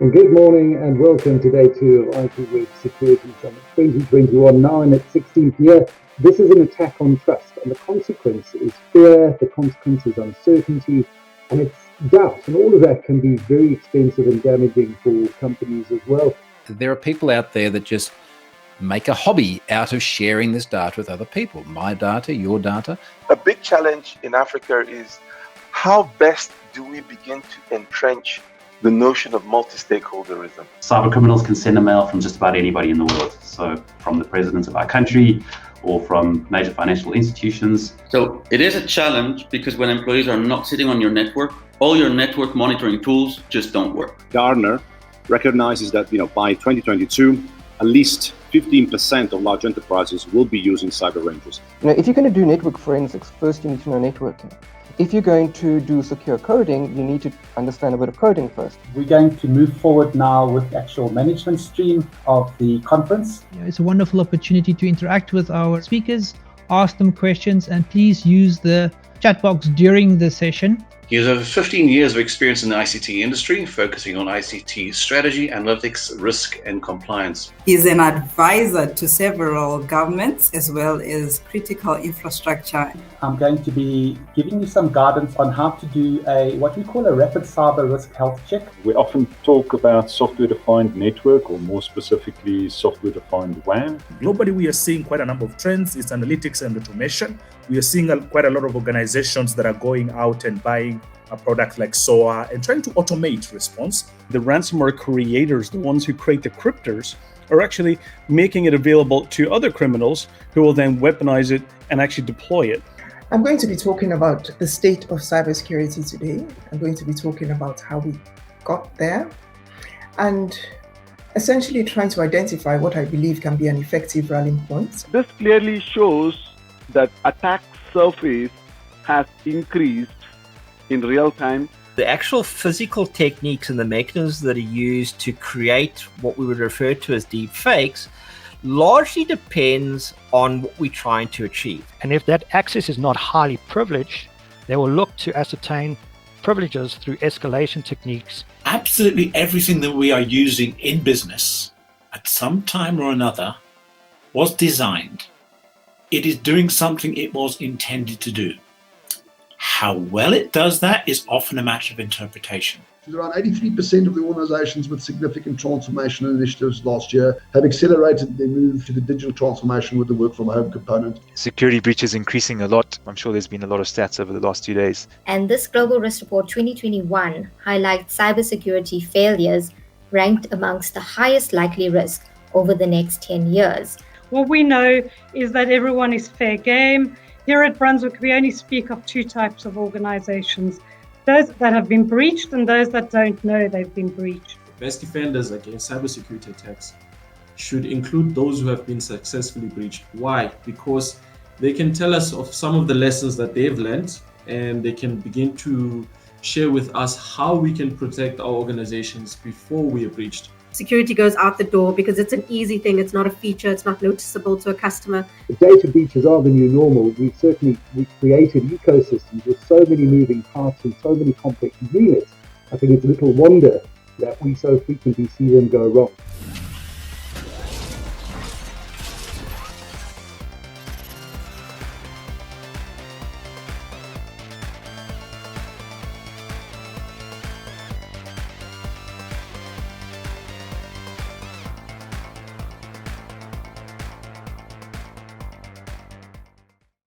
Well, good morning and welcome to day 2 of ITWeb Security Summit 2021, now in its 16th year. This is an attack on trust, and the consequence is fear, the consequence is uncertainty, and it's doubt, and all of that can be very expensive and damaging for companies as well. There are people out there that just make a hobby out of sharing this data with other people. My data, your data. A big challenge in Africa is how best do we begin to entrench the notion of multi-stakeholderism. Cyber criminals can send a mail from just about anybody in the world. So from the presidents of our country or from major financial institutions. So it is a challenge because when employees are not sitting on your network, all your network monitoring tools just don't work. Gartner recognizes that by 2022, at least 15% of large enterprises will be using cyber ranges. If you're going to do network forensics, first you need to know networking. If you're going to do secure coding, you need to understand a bit of coding first. We're going to move forward now with the actual management stream of the conference. It's a wonderful opportunity to interact with our speakers, ask them questions, and please use the chat box during the session. He has over 15 years of experience in the ICT industry, focusing on ICT strategy, analytics, risk, and compliance. He's an advisor to several governments as well as critical infrastructure. I'm going to be giving you some guidance on how to do what we call a rapid cyber risk health check. We often talk about software-defined network, or more specifically, software-defined WAN. Globally, we are seeing quite a number of trends. It's analytics and automation. We are seeing quite a lot of organizations that are going out and buying a product like SOA and trying to automate response. The ransomware creators, the ones who create the cryptors, are actually making it available to other criminals who will then weaponize it and actually deploy it. I'm going to be talking about the state of cybersecurity today. I'm going to be talking about how we got there and essentially trying to identify what I believe can be an effective rallying point. This clearly shows that attack surface has increased in real time. The actual physical techniques and the mechanisms that are used to create what we would refer to as deep fakes largely depends on what we're trying to achieve. And if that access is not highly privileged, they will look to ascertain privileges through escalation techniques. Absolutely everything that we are using in business at some time or another was designed. It is doing something it was intended to do. How well it does that is often a matter of interpretation. Around 83% of the organizations with significant transformation initiatives last year have accelerated their move to the digital transformation with the work from home component. Security breaches increasing a lot. I'm sure there's been a lot of stats over the last 2 days. And this Global Risk Report 2021 highlights cybersecurity failures ranked amongst the highest likely risk over the next 10 years. What we know is that everyone is fair game. Here at Brunswick, we only speak of two types of organizations, those that have been breached and those that don't know they've been breached. Best defenders against cybersecurity attacks should include those who have been successfully breached. Why? Because they can tell us of some of the lessons that they've learned, and they can begin to share with us how we can protect our organizations before we are breached. Security goes out the door because it's an easy thing. It's not a feature. It's not noticeable to a customer. If data breaches are the new normal, we've created ecosystems with so many moving parts and so many complex units. I think it's little wonder that we so frequently see them go wrong.